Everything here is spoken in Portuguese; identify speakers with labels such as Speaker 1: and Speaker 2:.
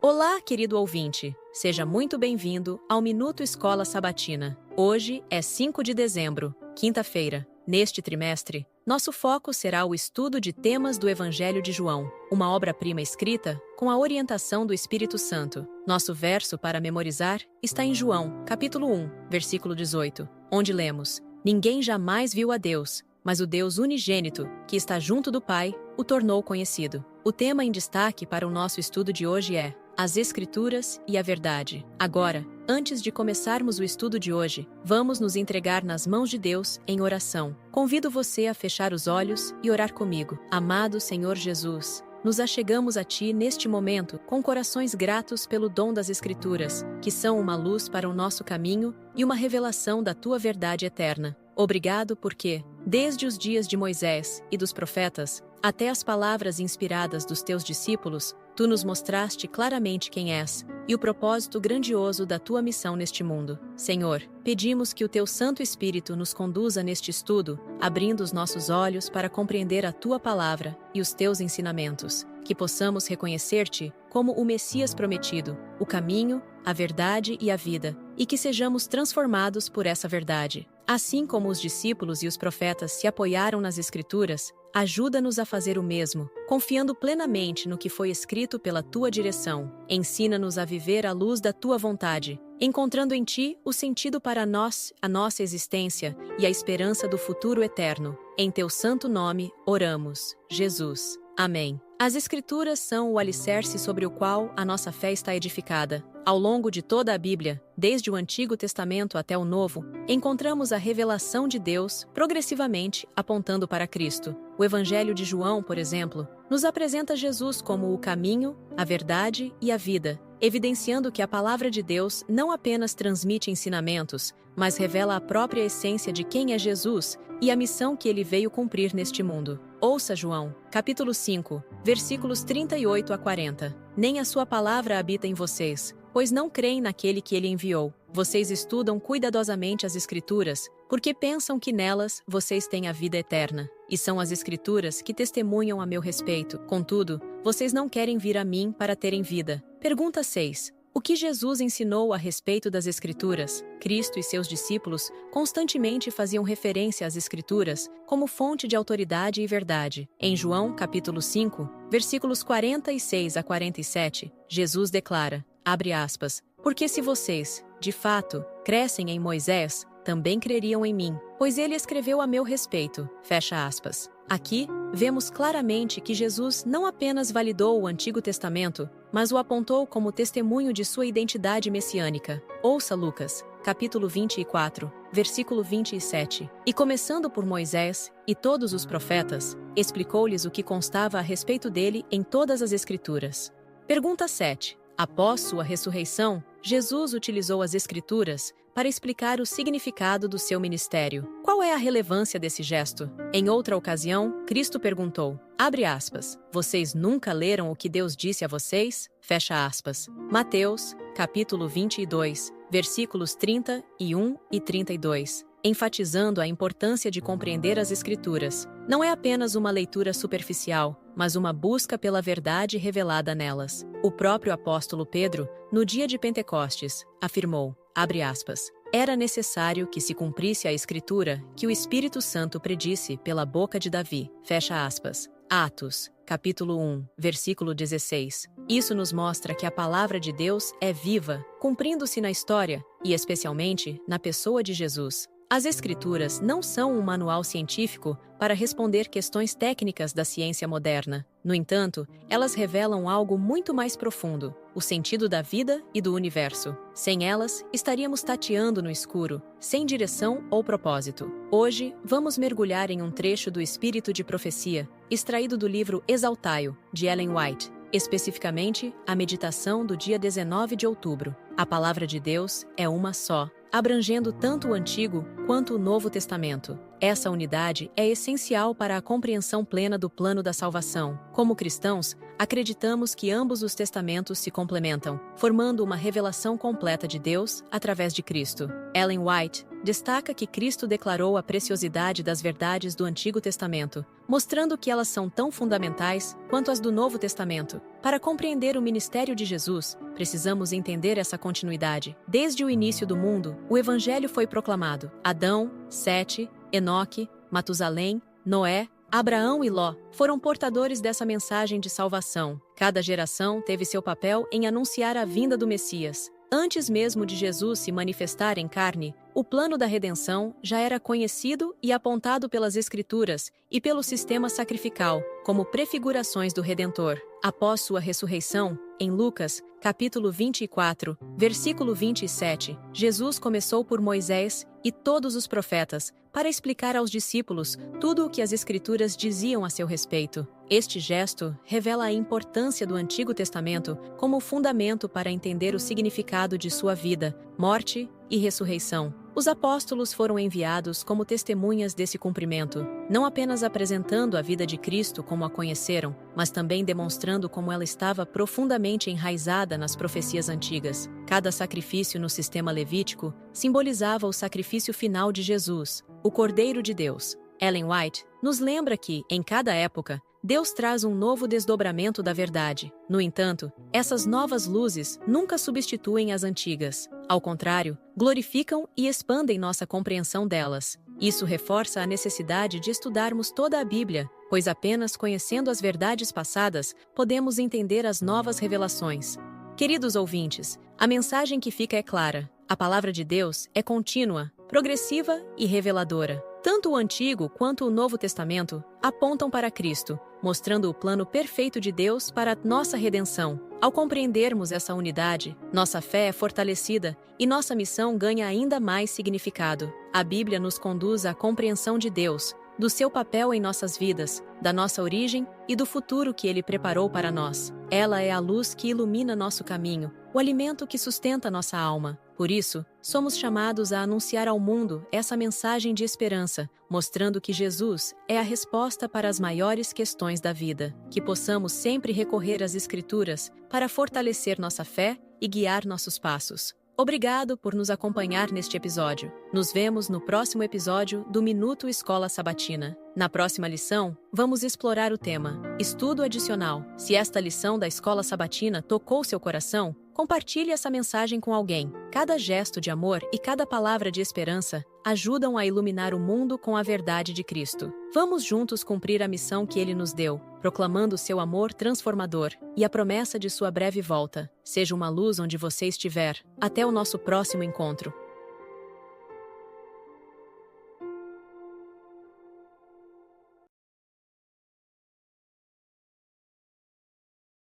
Speaker 1: Olá, querido ouvinte! Seja muito bem-vindo ao Minuto Escola Sabatina. Hoje é 5 de dezembro, quinta-feira. Neste trimestre, nosso foco será o estudo de temas do Evangelho de João, uma obra-prima escrita com a orientação do Espírito Santo. Nosso verso para memorizar está em João, capítulo 1, versículo 18, onde lemos: Ninguém jamais viu a Deus, mas o Deus unigênito, que está junto do Pai, o tornou conhecido. O tema em destaque para o nosso estudo de hoje é as Escrituras e a Verdade. Agora, antes de começarmos o estudo de hoje, vamos nos entregar nas mãos de Deus em oração. Convido você a fechar os olhos e orar comigo. Amado Senhor Jesus, nos achegamos a Ti neste momento com corações gratos pelo dom das Escrituras, que são uma luz para o nosso caminho e uma revelação da Tua verdade eterna. Obrigado porque, desde os dias de Moisés e dos profetas, até as palavras inspiradas dos Teus discípulos, Tu nos mostraste claramente quem és e o propósito grandioso da Tua missão neste mundo. Senhor, pedimos que o Teu Santo Espírito nos conduza neste estudo, abrindo os nossos olhos para compreender a Tua palavra e os Teus ensinamentos, que possamos reconhecer-Te como o Messias prometido, o caminho, a verdade e a vida, e que sejamos transformados por essa verdade. Assim como os discípulos e os profetas se apoiaram nas Escrituras, ajuda-nos a fazer o mesmo, confiando plenamente no que foi escrito pela Tua direção. Ensina-nos a viver à luz da Tua vontade, encontrando em Ti o sentido para nós, a nossa existência e a esperança do futuro eterno. Em Teu santo nome, oramos, Jesus. Amém. As Escrituras são o alicerce sobre o qual a nossa fé está edificada. Ao longo de toda a Bíblia, desde o Antigo Testamento até o Novo, encontramos a revelação de Deus progressivamente apontando para Cristo. O Evangelho de João, por exemplo, nos apresenta Jesus como o caminho, a verdade e a vida, evidenciando que a palavra de Deus não apenas transmite ensinamentos, mas revela a própria essência de quem é Jesus e a missão que ele veio cumprir neste mundo. Ouça João, capítulo 5, versículos 38 a 40. Nem a sua palavra habita em vocês, pois não creem naquele que ele enviou. Vocês estudam cuidadosamente as Escrituras, porque pensam que nelas vocês têm a vida eterna. E são as Escrituras que testemunham a meu respeito. Contudo, vocês não querem vir a mim para terem vida. Pergunta 6. O que Jesus ensinou a respeito das Escrituras? Cristo e seus discípulos constantemente faziam referência às Escrituras como fonte de autoridade e verdade. Em João, capítulo 5, versículos 46 a 47, Jesus declara, abre aspas, porque se vocês, de fato, crescem em Moisés, também creriam em mim, pois ele escreveu a meu respeito, fecha aspas. Aqui, vemos claramente que Jesus não apenas validou o Antigo Testamento, mas o apontou como testemunho de sua identidade messiânica. Ouça Lucas, capítulo 24, versículo 27. E começando por Moisés e todos os profetas, explicou-lhes o que constava a respeito dele em todas as Escrituras. Pergunta 7. Após sua ressurreição, Jesus utilizou as Escrituras para explicar o significado do seu ministério. Qual é a relevância desse gesto? Em outra ocasião, Cristo perguntou, abre aspas, vocês nunca leram o que Deus disse a vocês? Fecha aspas. Mateus, capítulo 22, versículos 31 e 32. Enfatizando a importância de compreender as Escrituras. Não é apenas uma leitura superficial, mas uma busca pela verdade revelada nelas. O próprio apóstolo Pedro, no dia de Pentecostes, afirmou, abre aspas, era necessário que se cumprisse a Escritura que o Espírito Santo predisse pela boca de Davi, fecha aspas. Atos, capítulo 1, versículo 16. Isso nos mostra que a palavra de Deus é viva, cumprindo-se na história, e especialmente na pessoa de Jesus. As Escrituras não são um manual científico para responder questões técnicas da ciência moderna. No entanto, elas revelam algo muito mais profundo, o sentido da vida e do universo. Sem elas, estaríamos tateando no escuro, sem direção ou propósito. Hoje, vamos mergulhar em um trecho do Espírito de Profecia, extraído do livro Exaltai-o, de Ellen White, especificamente a meditação do dia 19 de outubro. A palavra de Deus é uma só, abrangendo tanto o Antigo quanto o Novo Testamento. Essa unidade é essencial para a compreensão plena do plano da salvação. Como cristãos, acreditamos que ambos os testamentos se complementam, formando uma revelação completa de Deus através de Cristo. Ellen White destaca que Cristo declarou a preciosidade das verdades do Antigo Testamento, mostrando que elas são tão fundamentais quanto as do Novo Testamento. Para compreender o ministério de Jesus, precisamos entender essa continuidade. Desde o início do mundo, o Evangelho foi proclamado. Adão, Sete, Enoque, Matusalém, Noé, Abraão e Ló foram portadores dessa mensagem de salvação. Cada geração teve seu papel em anunciar a vinda do Messias. Antes mesmo de Jesus se manifestar em carne, o plano da redenção já era conhecido e apontado pelas Escrituras e pelo sistema sacrificial, como prefigurações do Redentor. Após sua ressurreição, em Lucas, capítulo 24, versículo 27, Jesus começou por Moisés e todos os profetas, para explicar aos discípulos tudo o que as Escrituras diziam a seu respeito. Este gesto revela a importância do Antigo Testamento como fundamento para entender o significado de sua vida, morte e ressurreição. Os apóstolos foram enviados como testemunhas desse cumprimento, não apenas apresentando a vida de Cristo como a conheceram, mas também demonstrando como ela estava profundamente enraizada nas profecias antigas. Cada sacrifício no sistema levítico simbolizava o sacrifício final de Jesus, o Cordeiro de Deus. Ellen White nos lembra que, em cada época, Deus traz um novo desdobramento da verdade. No entanto, essas novas luzes nunca substituem as antigas. Ao contrário, glorificam e expandem nossa compreensão delas. Isso reforça a necessidade de estudarmos toda a Bíblia, pois apenas conhecendo as verdades passadas, podemos entender as novas revelações. Queridos ouvintes, a mensagem que fica é clara. A palavra de Deus é contínua, progressiva e reveladora. Tanto o Antigo quanto o Novo Testamento apontam para Cristo, mostrando o plano perfeito de Deus para a nossa redenção. Ao compreendermos essa unidade, nossa fé é fortalecida e nossa missão ganha ainda mais significado. A Bíblia nos conduz à compreensão de Deus, do seu papel em nossas vidas, da nossa origem e do futuro que Ele preparou para nós. Ela é a luz que ilumina nosso caminho, o alimento que sustenta nossa alma. Por isso, somos chamados a anunciar ao mundo essa mensagem de esperança, mostrando que Jesus é a resposta para as maiores questões da vida. Que possamos sempre recorrer às Escrituras para fortalecer nossa fé e guiar nossos passos. Obrigado por nos acompanhar neste episódio. Nos vemos no próximo episódio do Minuto Escola Sabatina. Na próxima lição, vamos explorar o tema Estudo Adicional. Se esta lição da Escola Sabatina tocou seu coração, compartilhe essa mensagem com alguém. Cada gesto de amor e cada palavra de esperança ajudam a iluminar o mundo com a verdade de Cristo. Vamos juntos cumprir a missão que Ele nos deu, proclamando seu amor transformador e a promessa de sua breve volta. Seja uma luz onde você estiver. Até o nosso próximo encontro.